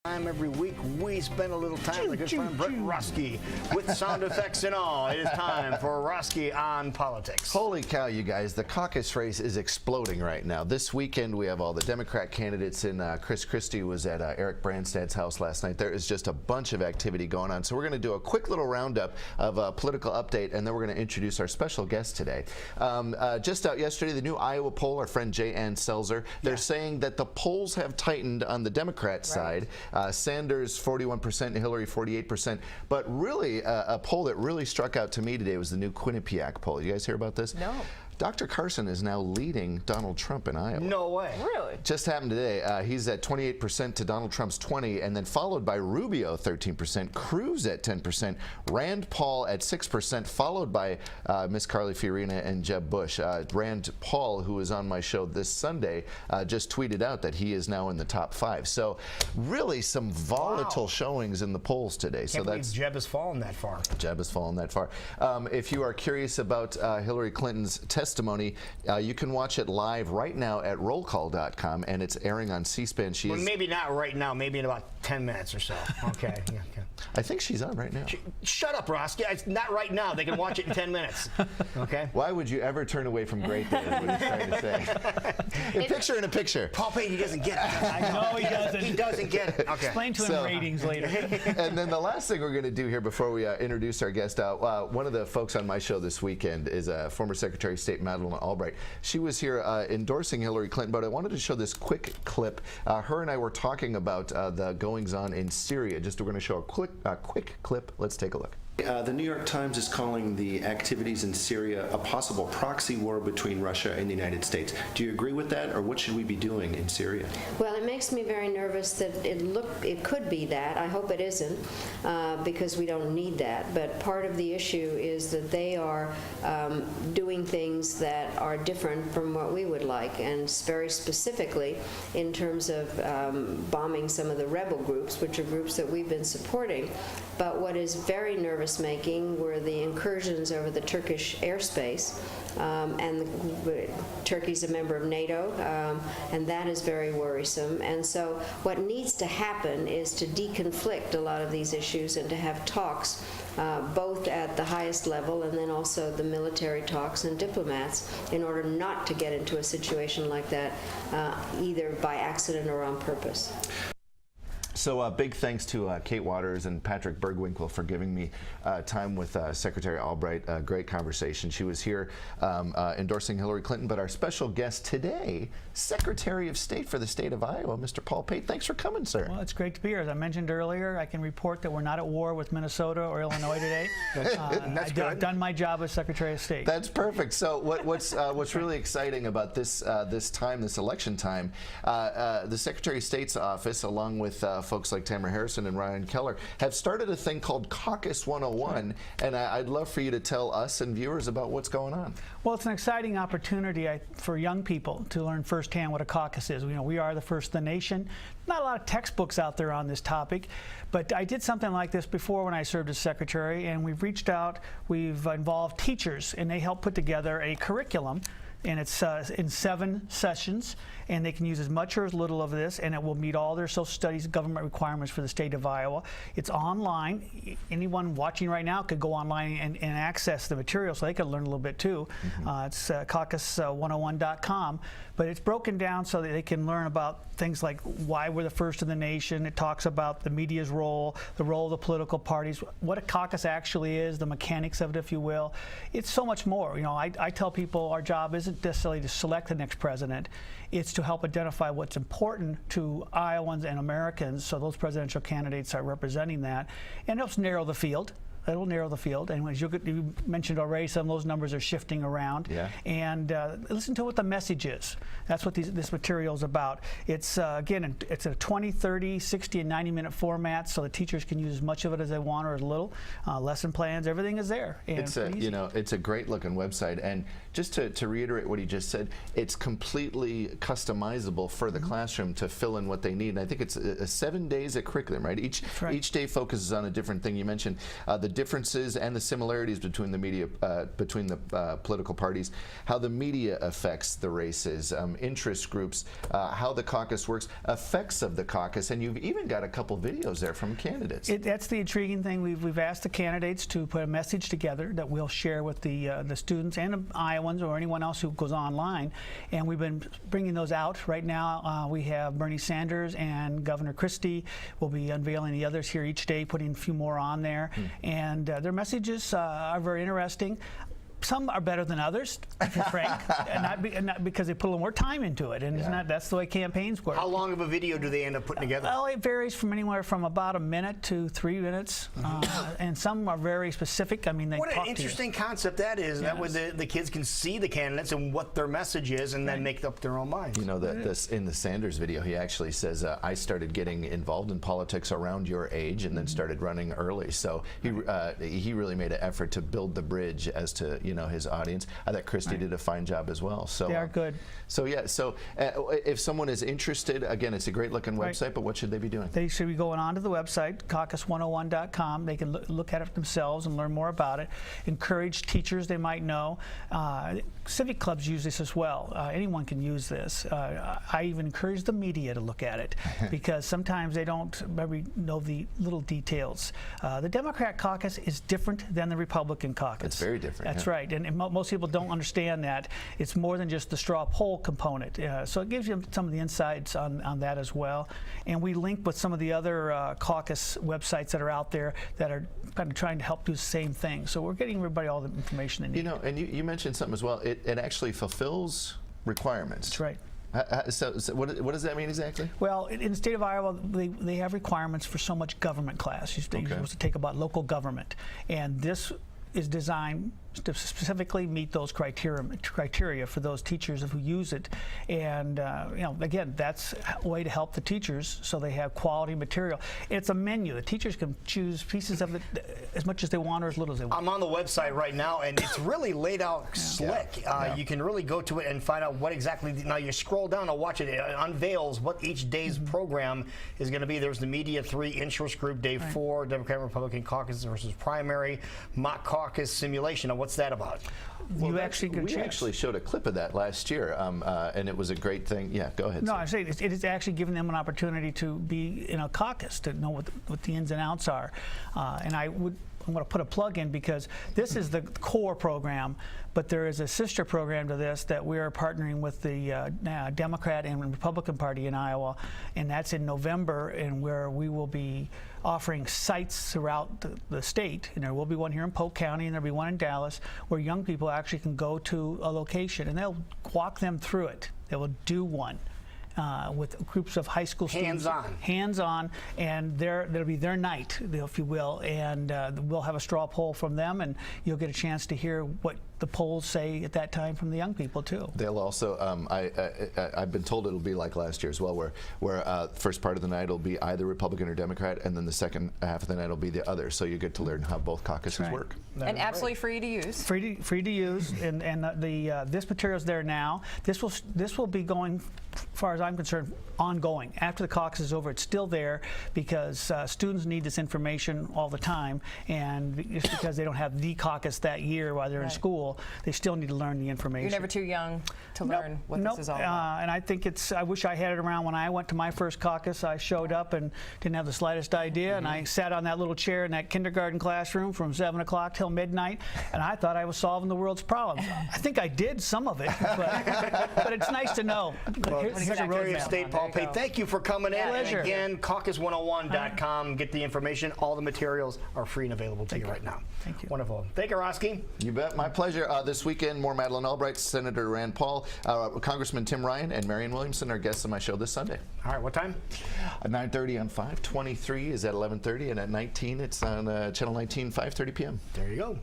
Every week we spend a little time with a good friend Brett Roske with sound effects and all. It is time for Roske on Politics. Holy cow, you guys, the caucus race is exploding right now. This weekend we have all the Democrat candidates in. Chris Christie was at Eric Branstad's house last night. There is just a bunch of activity going on. So we're going to do a quick little roundup of a political update, and then we're going to introduce our special guest today. Just out yesterday, the new Iowa poll, our friend Jay Ann Selzer, they're saying that the polls have tightened on the Democrat side. Sanders 41%, Hillary 48%. But really, a poll that really struck out to me today was the new Quinnipiac poll. You guys hear about this? No. Dr. Carson is now leading Donald Trump in Iowa. No way. Really? Just happened today. He's at 28% to Donald Trump's 20%, and then followed by Rubio 13%, Cruz at 10%, Rand Paul at 6%, followed by Miss Carly Fiorina and Jeb Bush. Rand Paul, who was on my show this Sunday, just tweeted out that he is now in the top 5. So really some volatile showings in the polls today. Can't believe Jeb has fallen that far. Jeb has fallen that far. If you are curious about Hillary Clinton's testimony, you can watch it live right now at rollcall.com, and it's airing on C-SPAN. Well, maybe not right now, maybe in about 10 minutes or so. Okay. Yeah, okay. I think she's on right now. Shut up, Roske. It's not right now. They can watch it in 10 minutes. Okay? Why would you ever turn away from great things? What he's trying to say. A picture in a picture. Paul Pate, he doesn't get it. I know. No, he doesn't. He doesn't get it. Okay. Explain to him ratings later. And then the last thing we're going to do here before we introduce our guest out, one of the folks on my show this weekend is former Secretary of State Madeleine Albright. She was here endorsing Hillary Clinton, but I wanted to show this quick clip. Her and I were talking about the goings-on in Syria. We're going to show a quick clip. Let's take a look. The New York Times is calling the activities in Syria a possible proxy war between Russia and the United States. Do you agree with that, or what should we be doing in Syria? Well, it makes me very nervous that it could be that. I hope it isn't, because we don't need that. But part of the issue is that they are doing things that are different from what we would like, and very specifically in terms of bombing some of the rebel groups, which are groups that we've been supporting. But what is very nervous-making were the incursions over the Turkish airspace, and Turkey's a member of NATO, and that is very worrisome. And so what needs to happen is to deconflict a lot of these issues and to have talks both at the highest level and then also the military talks and diplomats in order not to get into a situation like that, either by accident or on purpose. So big thanks to Kate Waters and Patrick Bergwinkle for giving me time with Secretary Albright. Great conversation. She was here endorsing Hillary Clinton, but our special guest today, Secretary of State for the state of Iowa, Mr. Paul Pate. Thanks for coming, sir. Well, it's great to be here. As I mentioned earlier, I can report that we're not at war with Minnesota or Illinois today. I've done my job as Secretary of State. That's perfect. So what's really exciting about this this election time, the Secretary of State's office, along with folks like Tamara Harrison and Ryan Keller, have started a thing called Caucus 101, and I'd love for you to tell us and viewers about what's going on. Well, it's an exciting opportunity for young people to learn firsthand what a caucus is. You know, we are the first in the nation. Not a lot of textbooks out there on this topic, but I did something like this before when I served as secretary, and we've reached out, we've involved teachers, and they help put together a curriculum, and it's in 7 sessions, and they can use as much or as little of this, and it will meet all their social studies government requirements for the state of Iowa. It's online. Anyone watching right now could go online and access the material, so they could learn a little bit too. It's caucus101.com, but it's broken down so that they can learn about things like why we're the first in the nation. It talks about the media's role, the role of the political parties, what a caucus actually is, the mechanics of it, if you will. It's so much more. You know, I tell people our job isn't necessarily to select the next president. It's to help identify what's important to Iowans and Americans, so those presidential candidates are representing that, and it helps narrow the field. It'll narrow the field, and as you mentioned already, some of those numbers are shifting around. Yeah. And listen to what the message is. That's what this material is about. It's again, it's a 20, 30, 60, and 90-minute format, so the teachers can use as much of it as they want or as little. Lesson plans, everything is there. And it's it's a great-looking website, and just to reiterate what he just said, it's completely customizable for the classroom to fill in what they need. And I think it's 7 days of curriculum, right? Each day focuses on a different thing. You mentioned the differences and the similarities between the media, between the political parties, how the media affects the races, interest groups, how the caucus works, effects of the caucus, and you've even got a couple videos there from candidates. That's the intriguing thing. We've asked the candidates to put a message together that we'll share with the students and the Iowans or anyone else who goes online, and we've been bringing those out. Right now we have Bernie Sanders and Governor Christie will be unveiling the others here each day, putting a few more on there, and their messages are very interesting. Some are better than others, if you're frank, and not because they put a little more time into it, and that's the way campaigns work. How long of a video do they end up putting together? Well, it varies from anywhere from about a minute to 3 minutes, and some are very specific. I mean, they What talk an to you. interesting concept that is. That way the kids can see the candidates and what their message is, and then make up their own minds. You know, in the Sanders video, he actually says, I started getting involved in politics around your age and then started running early. So he really made an effort to build the bridge as to, you know, his audience. I thought Christie did a fine job as well. So They are good. So yeah, so if someone is interested, again, it's a great looking website, but what should they be doing? They should be going onto the website, caucus101.com. They can look at it themselves and learn more about it. Encourage teachers they might know. Civic clubs use this as well. Anyone can use this. I even encourage the media to look at it because sometimes they don't maybe know the little details. The Democrat caucus is different than the Republican caucus. It's very different. That's yeah. right, and most people don't understand that. It's more than just the straw poll component. So it gives you some of the insights on that as well. And we link with some of the other caucus websites that are out there that are kind of trying to help do the same thing. So we're getting everybody all the information they need. You know, and you mentioned something as well. It actually fulfills requirements. That's right. So what does that mean exactly? Well, in the state of Iowa, they have requirements for so much government class. You're supposed to take about local government. And this is designed to specifically meet those criteria for those teachers who use it. And you know, again, that's a way to help the teachers so they have quality material. It's a menu. The teachers can choose pieces of it as much as they want or as little as they want. I'm on the website right now, and it's really laid out slick. You can really go to it and find out what exactly. Now you scroll down and watch it. It unveils what each day's program is going to be. There's the Media 3 interest group, day 4, Democrat Republican caucus versus primary, mock caucus simulation. Now, what's that about? Well, We actually showed a clip of that last year, and it was a great thing. Yeah, go ahead. No, Sam. I'm saying it is actually giving them an opportunity to be in a caucus, to know what the ins and outs are. And I'm going to put a plug in because this is the core program, but there is a sister program to this that we are partnering with the Democrat and Republican Party in Iowa, and that's in November, and where we will be offering sites throughout the state. And there will be one here in Polk County, and there'll be one in Dallas, where young people actually can go to a location, and they'll walk them through it. They will do one. With groups of high school students. Hands-on, and that'll be their night, if you will, and we'll have a straw poll from them, and you'll get a chance to hear what the polls say at that time from the young people too. They'll also, I've been told it'll be like last year as well, where first part of the night will be either Republican or Democrat, and then the second half of the night will be the other. So you get to learn how both caucuses work. And absolutely free to use. Free to use, and this material's there now. This will be going, as far as I'm concerned, ongoing. After the caucus is over, it's still there because students need this information all the time, and just because they don't have the caucus that year while they're in school, they still need to learn the information. You're never too young to learn what this is all about. And I think I wish I had it around when I went to my first caucus. I showed up and didn't have the slightest idea, and I sat on that little chair in that kindergarten classroom from 7 o'clock till midnight, and I thought I was solving the world's problems. I think I did some of it, but it's nice to know. Well, Here's a Secretary of roadmap. State Paul Pate, thank you for coming in. Pleasure. And again, caucus101.com. Get the information. All the materials are free and available to you right now. Thank you. Wonderful. Thank you, Roske. You bet. My pleasure. This weekend, more Madeleine Albright, Senator Rand Paul, Congressman Tim Ryan, and Marianne Williamson are guests on my show this Sunday. All right, what time? At 9:30 on 5. 23 is at 11:30, and at 19 it's on Channel 19, 5:30 p.m. There you go.